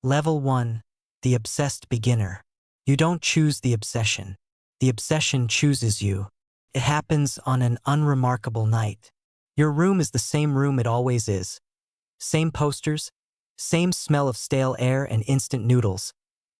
Level 1. The obsessed beginner. You don't choose the obsession. The obsession chooses you. It happens on an unremarkable night. Your room is the same room it always is. Same posters, same smell of stale air and instant noodles,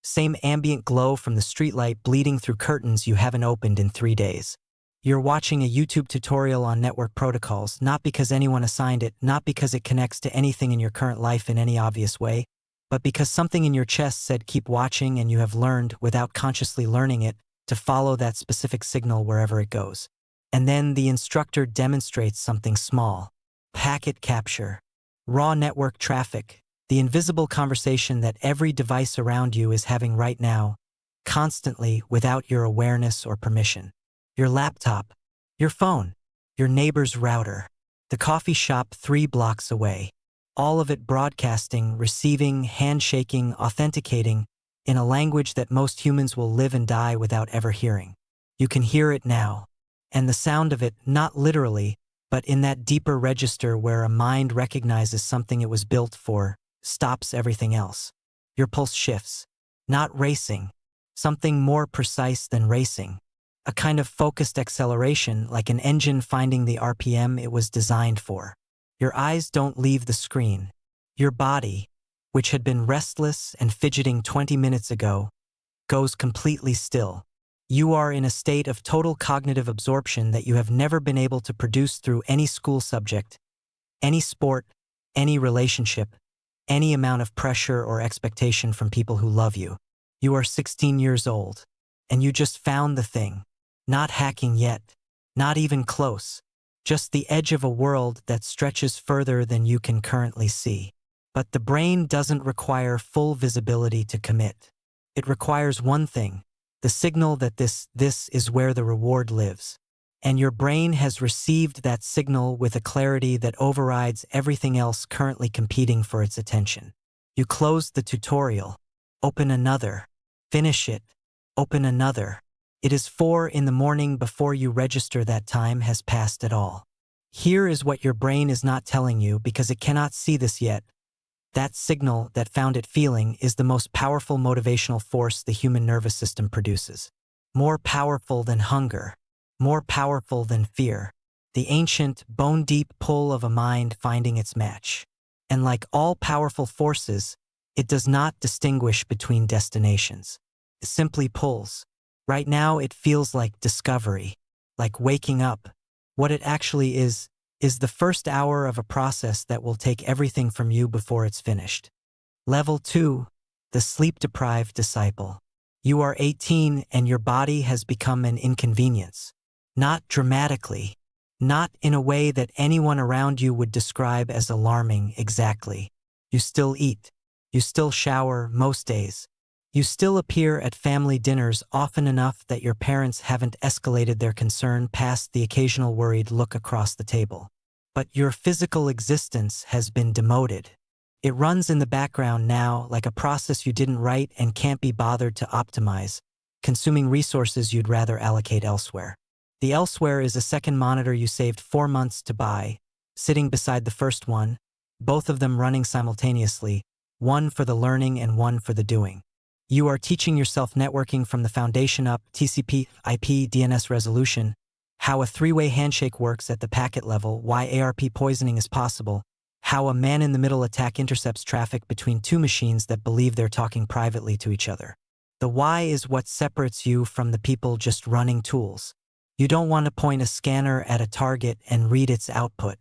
same ambient glow from the streetlight bleeding through curtains you haven't opened in 3 days. You're watching a YouTube tutorial on network protocols, not because anyone assigned it, not because it connects to anything in your current life in any obvious way, but because something in your chest said keep watching and you have learned, without consciously learning it, to follow that specific signal wherever it goes. And then the instructor demonstrates something small. Packet capture. Raw network traffic. The invisible conversation that every device around you is having right now, constantly without your awareness or permission. Your laptop, your phone, your neighbor's router, the coffee shop 3 blocks away. All of it broadcasting, receiving, handshaking, authenticating, in a language that most humans will live and die without ever hearing. You can hear it now. And the sound of it, not literally, but in that deeper register where a mind recognizes something it was built for, stops everything else. Your pulse shifts. Not racing. Something more precise than racing. A kind of focused acceleration, like an engine finding the RPM it was designed for. Your eyes don't leave the screen. Your body, which had been restless and fidgeting 20 minutes ago, goes completely still. You are in a state of total cognitive absorption that you have never been able to produce through any school subject, any sport, any relationship, any amount of pressure or expectation from people who love you. You are 16 years old, and you just found the thing. Not hacking yet, not even close, just the edge of a world that stretches further than you can currently see. But the brain doesn't require full visibility to commit. It requires one thing, the signal that this is where the reward lives. And your brain has received that signal with a clarity that overrides everything else currently competing for its attention. You close the tutorial, open another, finish it, open another. It is 4 in the morning before you register that time has passed at all. Here is what your brain is not telling you because it cannot see this yet. That signal that found it feeling is the most powerful motivational force the human nervous system produces. More powerful than hunger. More powerful than fear. The ancient, bone-deep pull of a mind finding its match. And like all powerful forces, it does not distinguish between destinations. It simply pulls. Right now it feels like discovery, like waking up. What it actually is the first hour of a process that will take everything from you before it's finished. Level 2, the sleep-deprived disciple. You are 18 and your body has become an inconvenience. Not dramatically, not in a way that anyone around you would describe as alarming exactly. You still eat. You still shower most days. You still appear at family dinners often enough that your parents haven't escalated their concern past the occasional worried look across the table. But your physical existence has been demoted. It runs in the background now like a process you didn't write and can't be bothered to optimize, consuming resources you'd rather allocate elsewhere. The elsewhere is a second monitor you saved 4 months to buy, sitting beside the first one, both of them running simultaneously, one for the learning and one for the doing. You are teaching yourself networking from the foundation up, TCP, IP, DNS resolution, how a 3-way handshake works at the packet level, why ARP poisoning is possible, how a man-in-the-middle attack intercepts traffic between 2 machines that believe they're talking privately to each other. The why is what separates you from the people just running tools. You don't want to point a scanner at a target and read its output.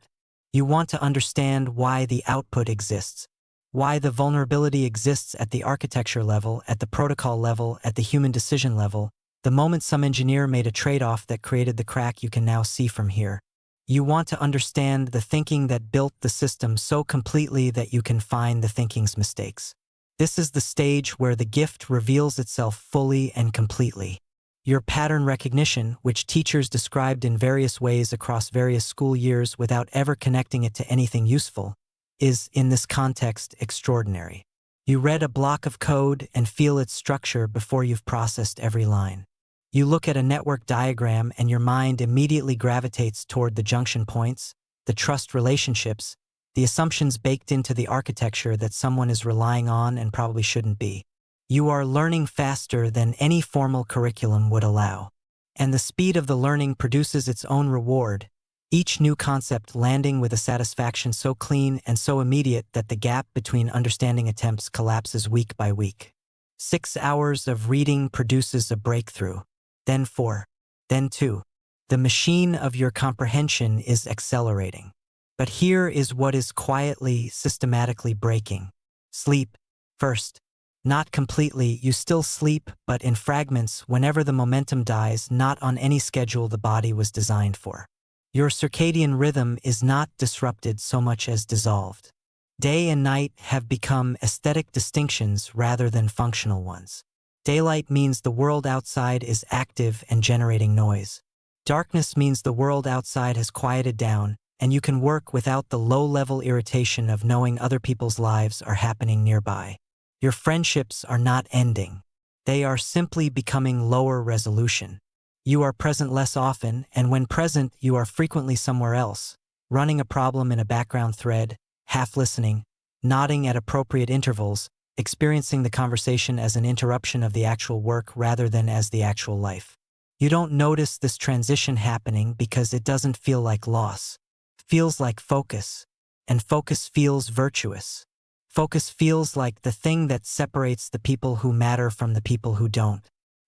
You want to understand why the output exists. Why the vulnerability exists at the architecture level, at the protocol level, at the human decision level, the moment some engineer made a trade-off that created the crack you can now see from here. You want to understand the thinking that built the system so completely that you can find the thinking's mistakes. This is the stage where the gift reveals itself fully and completely. Your pattern recognition, which teachers described in various ways across various school years without ever connecting it to anything useful, is, in this context, extraordinary. You read a block of code and feel its structure before you've processed every line. You look at a network diagram and your mind immediately gravitates toward the junction points, the trust relationships, the assumptions baked into the architecture that someone is relying on and probably shouldn't be. You are learning faster than any formal curriculum would allow. And the speed of the learning produces its own reward, each new concept landing with a satisfaction so clean and so immediate that the gap between understanding attempts collapses week by week. 6 hours of reading produces a breakthrough, then 4, then 2. The machine of your comprehension is accelerating. But here is what is quietly, systematically breaking. Sleep, first. Not completely, you still sleep, but in fragments whenever the momentum dies, not on any schedule the body was designed for. Your circadian rhythm is not disrupted so much as dissolved. Day and night have become aesthetic distinctions rather than functional ones. Daylight means the world outside is active and generating noise. Darkness means the world outside has quieted down, and you can work without the low-level irritation of knowing other people's lives are happening nearby. Your friendships are not ending. They are simply becoming lower resolution. You are present less often, and when present, you are frequently somewhere else, running a problem in a background thread, half listening, nodding at appropriate intervals, experiencing the conversation as an interruption of the actual work rather than as the actual life. You don't notice this transition happening because it doesn't feel like loss. It feels like focus, and focus feels virtuous. Focus feels like the thing that separates the people who matter from the people who don't.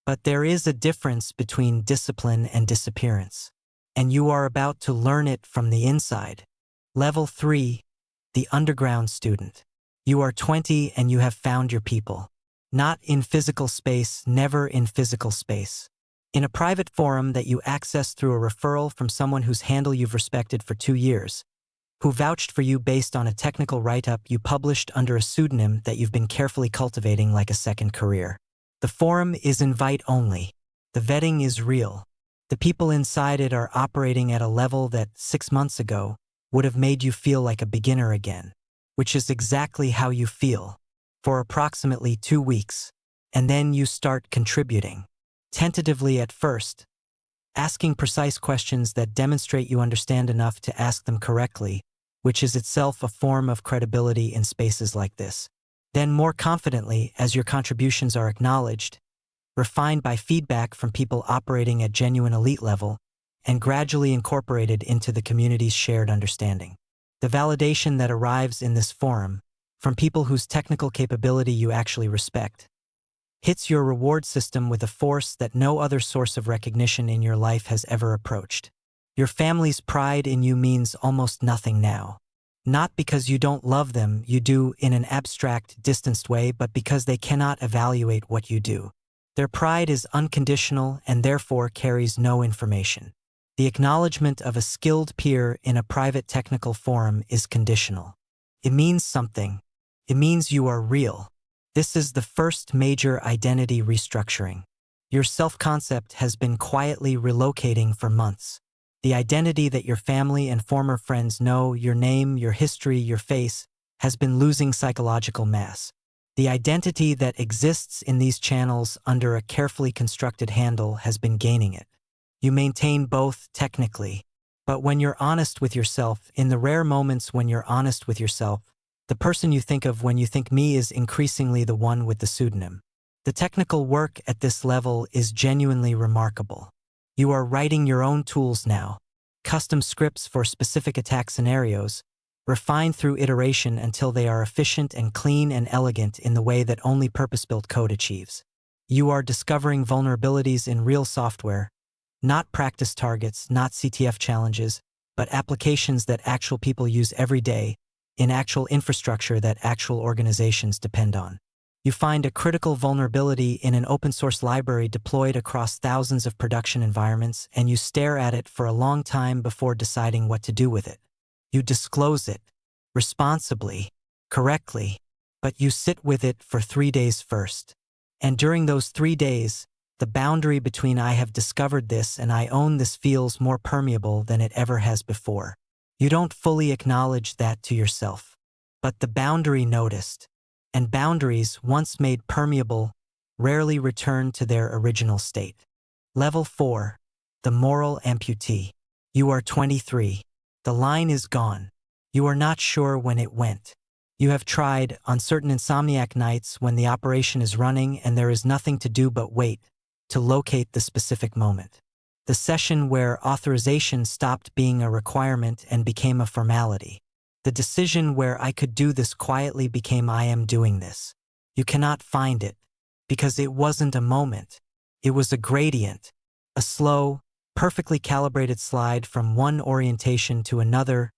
But there is a difference between discipline and disappearance, and you are about to learn it from the inside. Level 3, the underground student. You are 20 and you have found your people. Not in physical space, never in physical space. In a private forum that you access through a referral from someone whose handle you've respected for 2 years, who vouched for you based on a technical write-up you published under a pseudonym that you've been carefully cultivating like a second career. The forum is invite-only. The vetting is real. The people inside it are operating at a level that 6 months ago would have made you feel like a beginner again, which is exactly how you feel, for approximately 2 weeks, and then you start contributing. Tentatively at first, asking precise questions that demonstrate you understand enough to ask them correctly, which is itself a form of credibility in spaces like this. Then more confidently, as your contributions are acknowledged, refined by feedback from people operating at genuine elite level, and gradually incorporated into the community's shared understanding. The validation that arrives in this forum, from people whose technical capability you actually respect, hits your reward system with a force that no other source of recognition in your life has ever approached. Your family's pride in you means almost nothing now. Not because you don't love them, you do in an abstract, distanced way, but because they cannot evaluate what you do. Their pride is unconditional and therefore carries no information. The acknowledgement of a skilled peer in a private technical forum is conditional. It means something. It means you are real. This is the first major identity restructuring. Your self-concept has been quietly relocating for months. The identity that your family and former friends know, your name, your history, your face, has been losing psychological mass. The identity that exists in these channels under a carefully constructed handle has been gaining it. You maintain both technically, but when you're honest with yourself, in the rare moments when you're honest with yourself, the person you think of when you think me is increasingly the one with the pseudonym. The technical work at this level is genuinely remarkable. You are writing your own tools now, custom scripts for specific attack scenarios, refined through iteration until they are efficient and clean and elegant in the way that only purpose-built code achieves. You are discovering vulnerabilities in real software, not practice targets, not CTF challenges, but applications that actual people use every day, in actual infrastructure that actual organizations depend on. You find a critical vulnerability in an open-source library deployed across thousands of production environments, and you stare at it for a long time before deciding what to do with it. You disclose it, responsibly, correctly, but you sit with it for 3 days first. And during those 3 days, the boundary between I have discovered this and I own this feels more permeable than it ever has before. You don't fully acknowledge that to yourself, but the boundary noticed. And boundaries, once made permeable, rarely return to their original state. Level 4, the moral amputee. You are 23. The line is gone. You are not sure when it went. You have tried, on certain insomniac nights when the operation is running and there is nothing to do but wait, to locate the specific moment. The session where authorization stopped being a requirement and became a formality. The decision where I could do this quietly became I am doing this. You cannot find it, because it wasn't a moment. It was a gradient, a slow, perfectly calibrated slide from one orientation to another,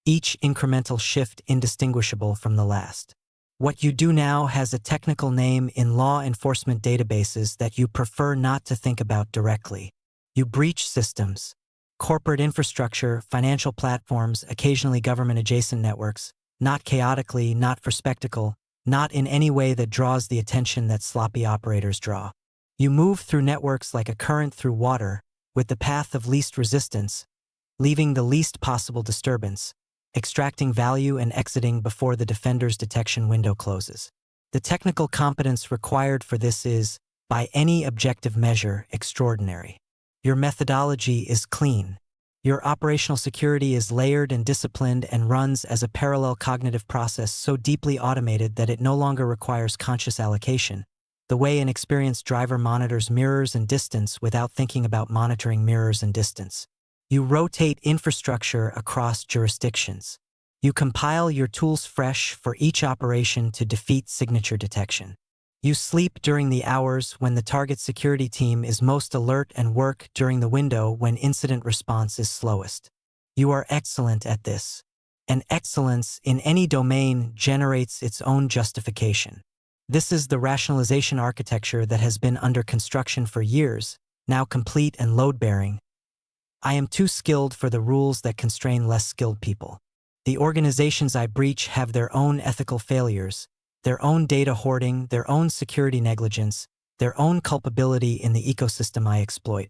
each incremental shift indistinguishable from the last. What you do now has a technical name in law enforcement databases that you prefer not to think about directly. You breach systems, corporate infrastructure, financial platforms, occasionally government-adjacent networks, not chaotically, not for spectacle, not in any way that draws the attention that sloppy operators draw. You move through networks like a current through water, with the path of least resistance, leaving the least possible disturbance, extracting value and exiting before the defender's detection window closes. The technical competence required for this is, by any objective measure, extraordinary. Your methodology is clean. Your operational security is layered and disciplined and runs as a parallel cognitive process so deeply automated that it no longer requires conscious allocation, the way an experienced driver monitors mirrors and distance without thinking about monitoring mirrors and distance. You rotate infrastructure across jurisdictions. You compile your tools fresh for each operation to defeat signature detection. You sleep during the hours when the target security team is most alert and work during the window when incident response is slowest. You are excellent at this. And excellence in any domain generates its own justification. This is the rationalization architecture that has been under construction for years, now complete and load-bearing. I am too skilled for the rules that constrain less skilled people. The organizations I breach have their own ethical failures, their own data hoarding, their own security negligence, their own culpability in the ecosystem I exploit.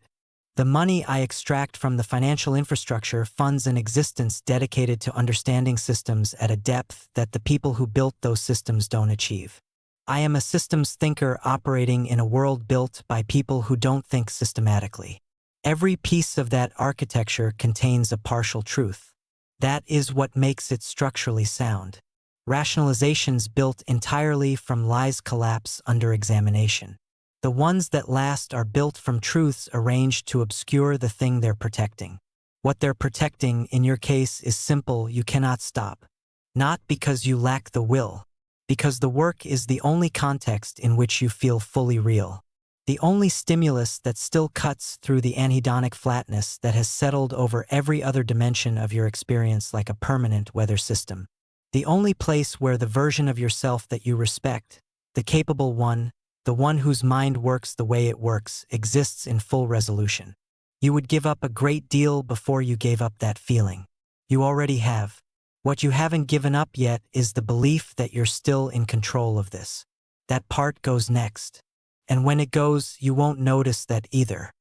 The money I extract from the financial infrastructure funds an existence dedicated to understanding systems at a depth that the people who built those systems don't achieve. I am a systems thinker operating in a world built by people who don't think systematically. Every piece of that architecture contains a partial truth. That is what makes it structurally sound. Rationalizations built entirely from lies collapse under examination. The ones that last are built from truths arranged to obscure the thing they're protecting. What they're protecting, in your case, is simple: you cannot stop. Not because you lack the will, because the work is the only context in which you feel fully real. The only stimulus that still cuts through the anhedonic flatness that has settled over every other dimension of your experience like a permanent weather system. The only place where the version of yourself that you respect, the capable one, the one whose mind works the way it works, exists in full resolution. You would give up a great deal before you gave up that feeling. You already have. What you haven't given up yet is the belief that you're still in control of this. That part goes next. And when it goes, you won't notice that either.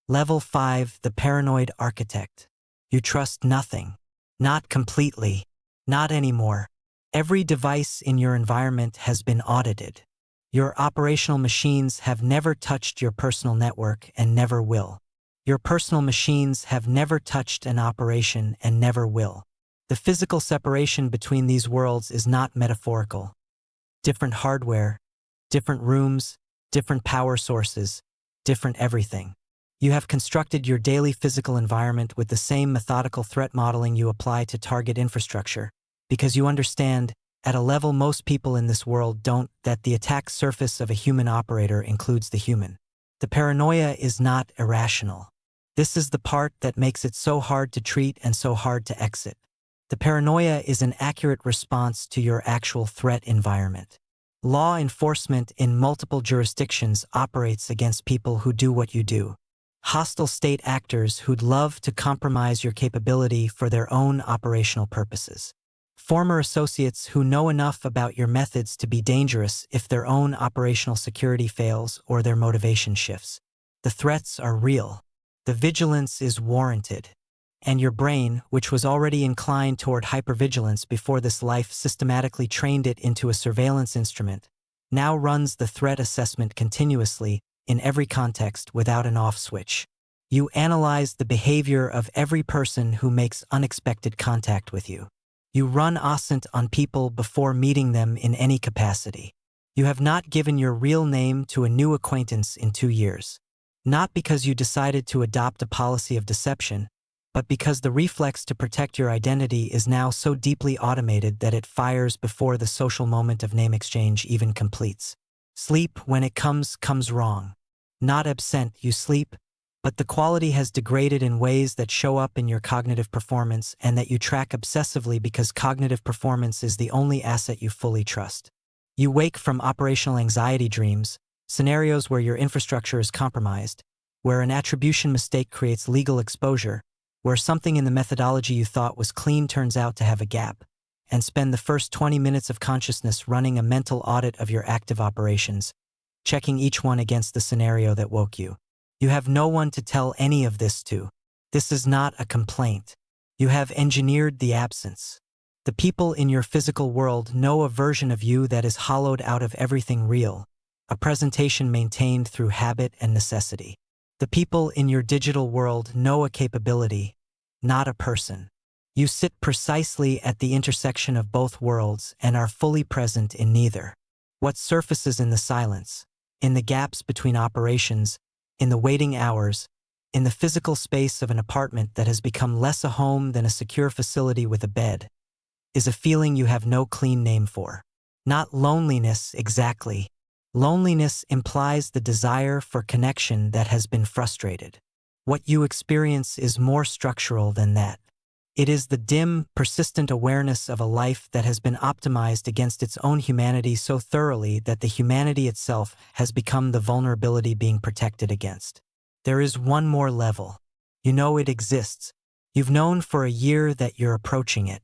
Level 5, the paranoid architect. You trust nothing. Not completely. Not anymore. Every device in your environment has been audited. Your operational machines have never touched your personal network and never will. Your personal machines have never touched an operation and never will. The physical separation between these worlds is not metaphorical. Different hardware, different rooms, different power sources, different everything. You have constructed your daily physical environment with the same methodical threat modeling you apply to target infrastructure, because you understand, at a level most people in this world don't, that the attack surface of a human operator includes the human. The paranoia is not irrational. This is the part that makes it so hard to treat and so hard to exit. The paranoia is an accurate response to your actual threat environment. Law enforcement in multiple jurisdictions operates against people who do what you do. Hostile state actors who'd love to compromise your capability for their own operational purposes. Former associates who know enough about your methods to be dangerous if their own operational security fails or their motivation shifts. The threats are real. The vigilance is warranted. And your brain, which was already inclined toward hypervigilance before this life systematically trained it into a surveillance instrument, now runs the threat assessment continuously, in every context, without an off switch. You analyze the behavior of every person who makes unexpected contact with you. You run ascent on people before meeting them in any capacity. You have not given your real name to a new acquaintance in 2 years. Not because you decided to adopt a policy of deception, but because the reflex to protect your identity is now so deeply automated that it fires before the social moment of name exchange even completes. Sleep, when it comes wrong. Not absent, you sleep, but the quality has degraded in ways that show up in your cognitive performance and that you track obsessively because cognitive performance is the only asset you fully trust. You wake from operational anxiety dreams, scenarios where your infrastructure is compromised, where an attribution mistake creates legal exposure, where something in the methodology you thought was clean turns out to have a gap, and spend the first 20 minutes of consciousness running a mental audit of your active operations, checking each one against the scenario that woke you. You have no one to tell any of this to. This is not a complaint. You have engineered the absence. The people in your physical world know a version of you that is hollowed out of everything real, a presentation maintained through habit and necessity. The people in your digital world know a capability, not a person. You sit precisely at the intersection of both worlds and are fully present in neither. What surfaces in the silence, in the gaps between operations, in the waiting hours, in the physical space of an apartment that has become less a home than a secure facility with a bed, is a feeling you have no clean name for. Not loneliness exactly. Loneliness implies the desire for connection that has been frustrated. What you experience is more structural than that. It is the dim, persistent awareness of a life that has been optimized against its own humanity so thoroughly that the humanity itself has become the vulnerability being protected against. There is one more level. You know it exists. You've known for a year that you're approaching it.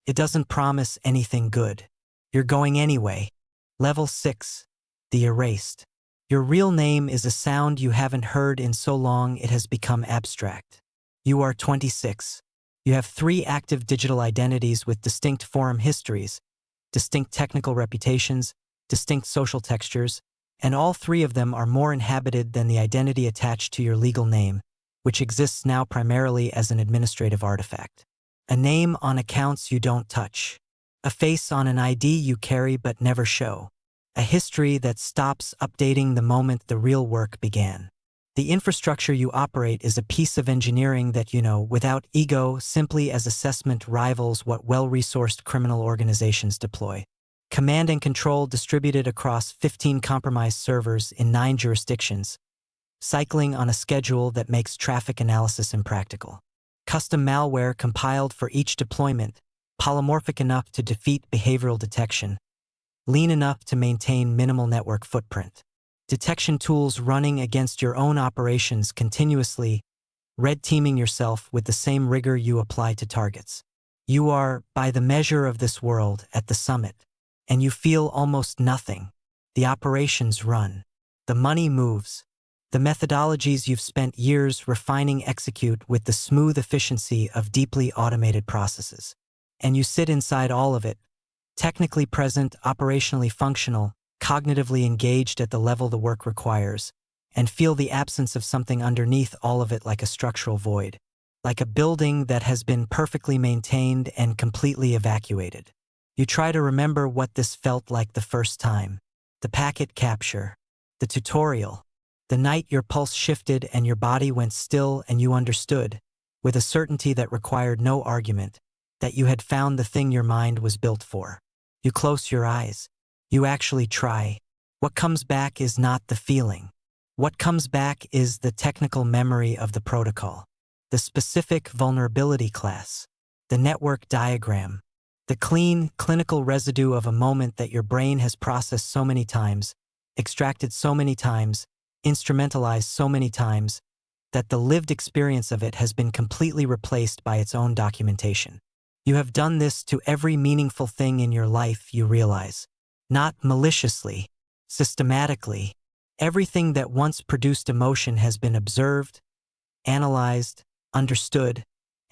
It doesn't promise anything good. You're going anyway. Level 6. The erased. Your real name is a sound you haven't heard in so long it has become abstract. You are 26. You have 3 active digital identities with distinct forum histories, distinct technical reputations, distinct social textures, and all 3 of them are more inhabited than the identity attached to your legal name, which exists now primarily as an administrative artifact. A name on accounts you don't touch. A face on an ID you carry but never show. A history that stops updating the moment the real work began. The infrastructure you operate is a piece of engineering that you know without ego simply as assessment rivals what well-resourced criminal organizations deploy. Command and control distributed across 15 compromised servers in 9 jurisdictions, cycling on a schedule that makes traffic analysis impractical. Custom malware compiled for each deployment, polymorphic enough to defeat behavioral detection, lean enough to maintain minimal network footprint. Detection tools running against your own operations continuously, red teaming yourself with the same rigor you apply to targets. You are, by the measure of this world, at the summit, and you feel almost nothing. The operations run. The money moves. The methodologies you've spent years refining execute with the smooth efficiency of deeply automated processes. And you sit inside all of it, technically present, operationally functional, cognitively engaged at the level the work requires, and feel the absence of something underneath all of it like a structural void, like a building that has been perfectly maintained and completely evacuated. You try to remember what this felt like the first time. The packet capture, the tutorial, the night your pulse shifted and your body went still and you understood, with a certainty that required no argument, that you had found the thing your mind was built for. You close your eyes. You actually try. What comes back is not the feeling. What comes back is the technical memory of the protocol, the specific vulnerability class, the network diagram, the clean, clinical residue of a moment that your brain has processed so many times, extracted so many times, instrumentalized so many times, that the lived experience of it has been completely replaced by its own documentation. You have done this to every meaningful thing in your life, you realize. Not maliciously, systematically. Everything that once produced emotion has been observed, analyzed, understood,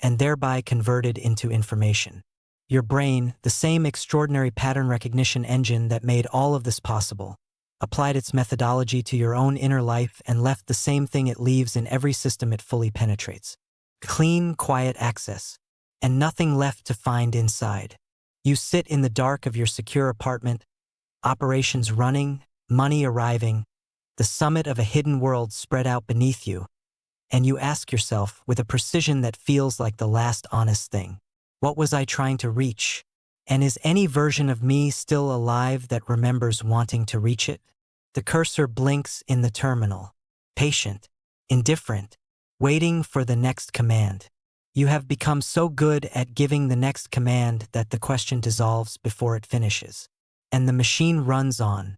and thereby converted into information. Your brain, the same extraordinary pattern recognition engine that made all of this possible, applied its methodology to your own inner life and left the same thing it leaves in every system it fully penetrates. Clean, quiet access, and nothing left to find inside. You sit in the dark of your secure apartment, operations running, money arriving, the summit of a hidden world spread out beneath you, and you ask yourself with a precision that feels like the last honest thing, what was I trying to reach? And is any version of me still alive that remembers wanting to reach it? The cursor blinks in the terminal, patient, indifferent, waiting for the next command. You have become so good at giving the next command that the question dissolves before it finishes. And the machine runs on,